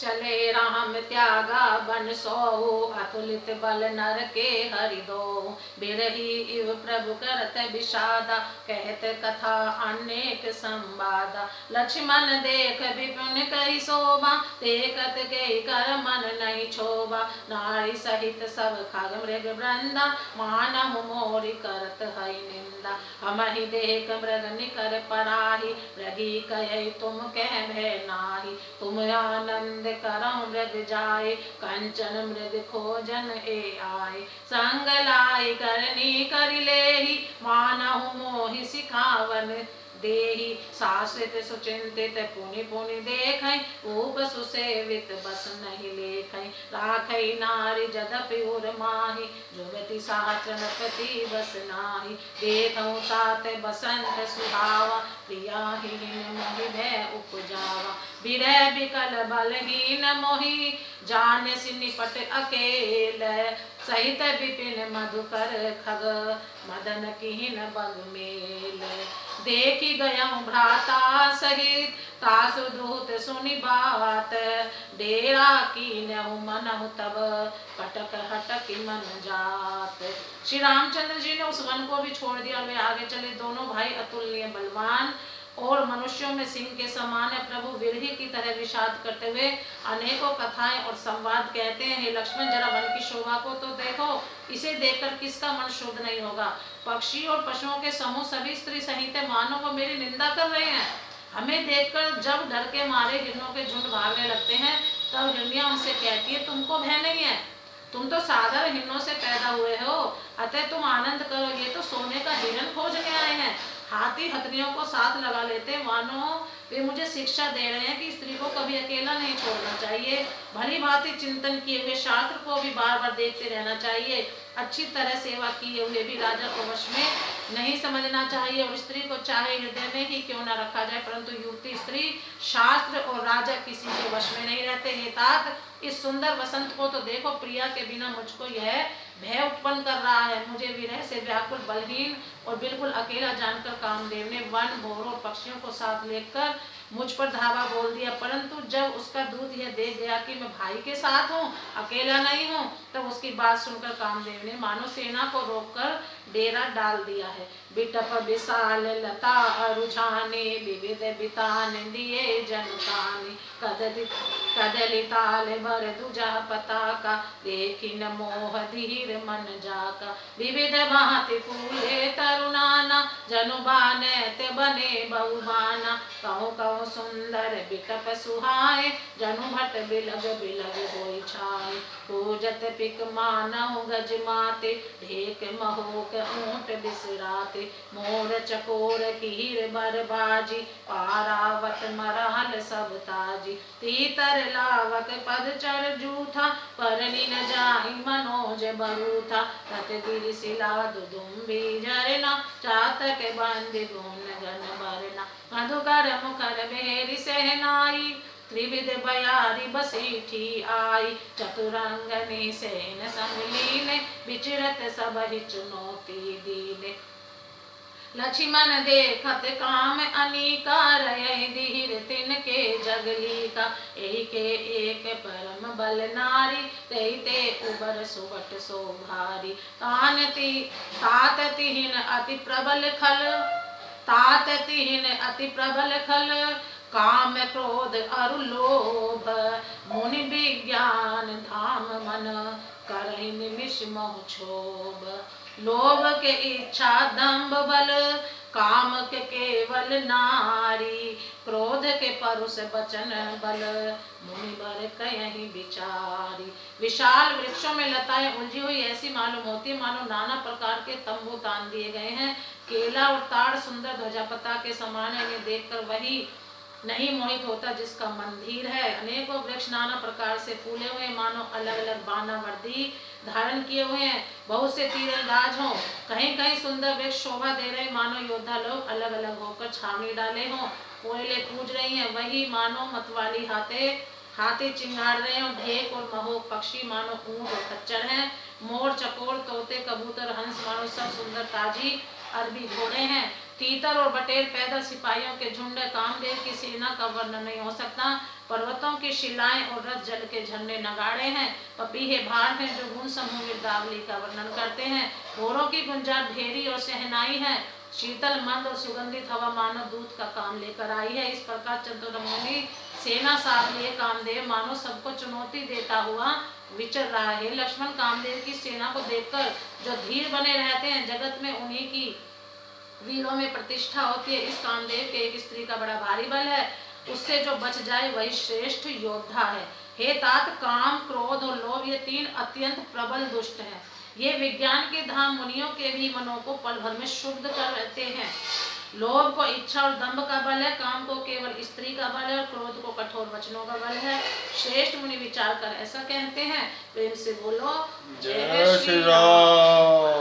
चले राम त्यागा बन सोहु, अतुलित बल नर के हरि दो। बिरही इव प्रभु करत विषादा, कहत कथा अनेक संवादा। लक्ष्मण देख विपिन कहि शोभा, देखत के कर मन नहीं क्षोभा। नारी सहित सब खग मृग वृंदा, मानहु मोरि करत हई निंदा। हमहि देख मृग निकर पराहि, मृगी कहि तुम कह भय नाही। तुम आनंद करौ मृग जाय, कंचन मृग खोजन ए आय। संग लाई करनी कर लेहि, मानहु मोहि सिखावन देहि। साश्रित सुचिंतित पुनि पुनि देखै, ऊप सुसेवित बस नहीं लेखै। राखै नारी जदपि उर माहि, जुगति साचन पति बस नाही। देखौ तात बसंत सुहावा, प्रियाहीन मोहि भय उपजावा। बिरह बिकल बलहीन मोहि, जानसि निपट अकेल। सहित विपिन मधुकर खग, मदन किहिन बग मेल। देखि गयौ भ्राता सहित, तासु दूत सुनि बात। डेरा कीन्हु मनहु तब, कटक हटकि मन जात। श्री रामचंद्र जी ने उस वन को भी छोड़ दिया और वे आगे चले। दोनों भाई अतुलनीय बलवान और मनुष्यों में सिंह के समान है। प्रभु विरही की तरह विषाद करते हुए अनेकों कथाएं और संवाद कहते हैं। हे लक्ष्मण, जरा वन की शोभा को तो देखो, इसे देखकर किसका मन शुद्ध नहीं होगा। पक्षी और पशुओं के समूह सभी स्त्री सहित मानव वो मेरी निंदा कर रहे हैं। हमें देखकर जब डर के मारे हिरणों के झुंड भागने लगते हैं, तब हिरनिया उनसे कहती है तुमको भय नहीं है, तुम तो साधारण हिरणों से पैदा हुए हो, अतः तुम आनंद करो। ये तो सोने का हिरण खोजने आए हैं। हाथी हथनियों को साथ लगा लेते, मानो वे मुझे शिक्षा दे रहे हैं कि स्त्री को कभी अकेला नहीं छोड़ना चाहिए। भली भांति चिंतन किए हुए शास्त्र को भी बार बार देखते रहना चाहिए। अच्छी तरह सेवा किए हुए भी राजा को वश में नहीं समझना चाहिए। और स्त्री को चाहे हृदय में ही क्यों न रखा जाए, परंतु युवती स्त्री शास्त्र और राजा किसी के वश में नहीं रहते। हे तात, इस सुंदर वसंत को तो देखो, प्रिया के बिना मुझको यह भय उत्पन्न कर रहा है। मुझे विरह से व्याकुल, बलहीन और बिल्कुल अकेला जानकर कामदेव ने वन, भोर और पक्षियों को साथ लेकर मुझ पर धावा बोल दिया। परंतु जब उसका दूत यह देख गया कि मैं भाई के साथ हूँ, अकेला नहीं हूँ, तब उसकी बात सुनकर कामदेव ने मानो सेना को रोककर डेरा डाल दिया है। बिटप विशाल लता रुझाने, विविध बितान दिए जनताने। कदली ताल भर दुजा पताका, देखिन मोह धीर मन जाका। विविध भांति फूले तरुणाना, जनु बानैत बने बहुबाना। कहूँ कहूँ सुंदर बिटप सुहाए, जनु भट बिलग बिलग होई छाए। पूजत पिक मानव गज माते, ढेक महोक ऊंट बिसराते। मोर चकोर कीर बरबाजी, पारावत मरहल सब ताजी। तीतर लावक पदचर जूथा, परनी न जाहि मनोज बरूथा। रत गिरि शिला दुदुम्बी झरना, चातक बंदी गुण गण बरना। मधुकर मुखर बेरी सहनाई, त्रिविध बयारी बसीठी आई। चतुरंगनी सेन संगलीने, विचरत सबहि चुनौती दीने। लक्ष्मण देखत काम अनीका, रहि धीर तिनके जगलीका। एक एक परम बल नारी, तेई ते उबर सुबट शोभारी। तात तिहिन अति प्रबल खल, तात तिहिन अति प्रबल खल। काम क्रोध अरु लोभ, मुनि विज्ञान धाम मन। करहि निमिष मोह क्षोभ, लोभ के इच्छा दंभ बल। काम के केवल नारी, क्रोध के परुष बचन बल। मुनि बर कहि विचारी। विशाल वृक्षों में लताएं उलझी हुई ऐसी मालूम होती, मानो नाना प्रकार के तंबू तान दिए गए हैं। केला और ताड़ सुंदर ध्वजापता के समान है। इन्हें देखकर वही नहीं मोहित होता जिसका मन धीर है। अनेकों वृक्ष नाना प्रकार से फूले हुए, मानो अलग अलग बाना वर्दी धारण किए हुए हैं। बहुत से तीरंदाज हों, कहीं कहीं सुंदर वृक्ष शोभा दे रहे, मानो योद्धा लोग अलग अलग होकर छावनी डाले हों। कोयले पूज रही हैं, वही मानो मतवाली हाथी चिंगाड़ रहे हों। ढेक और महोक पक्षी मानो ऊंट और खच्चर हैं। मोर, चकोर, तोते, कबूतर, हंस मानो सब सुंदर ताजी अरबी घोड़े हैं। तीतर और बटेर पैदल सिपाहियों के झुंड। कामदेव की सेना का वर्णन नहीं हो सकता। पर्वतों की की शिलाएं और रस जल के झरने नगाड़े हैं। पपीहे भाट हैं जो गुण समूह गिरदावली का वर्णन करते हैं। भोरों की गुंजा भेरी और सहनाई है। शीतल मंद और सुगंधित हवा मानव दूत का काम लेकर आई है। इस प्रकार चतुर्मुखी सेना साथ लिए कामदेव मानो सबको चुनौती देता हुआ विचर रहा है। लक्ष्मण, कामदेव की सेना को देखकर जो धीर बने रहते हैं, जगत में उन्हीं की वीरों में प्रतिष्ठा होती है। इस कामदेव के एक स्त्री का बड़ा भारी बल है, उससे जो बच जाए वही श्रेष्ठ योद्धा है। हे तात, काम, क्रोध और लोभ ये तीन अत्यंत प्रबल दुष्ट हैं। ये विज्ञान के धाम मुनियों के भी मनों को पल भर में शुद्ध कर देते हैं। लोभ को इच्छा और दंभ का बल है, काम को केवल स्त्री का बल है और क्रोध को कठोर वचनों का बल है। श्रेष्ठ मुनि विचार कर ऐसा कहते हैं। प्रेम से बोलो जय श्री राम।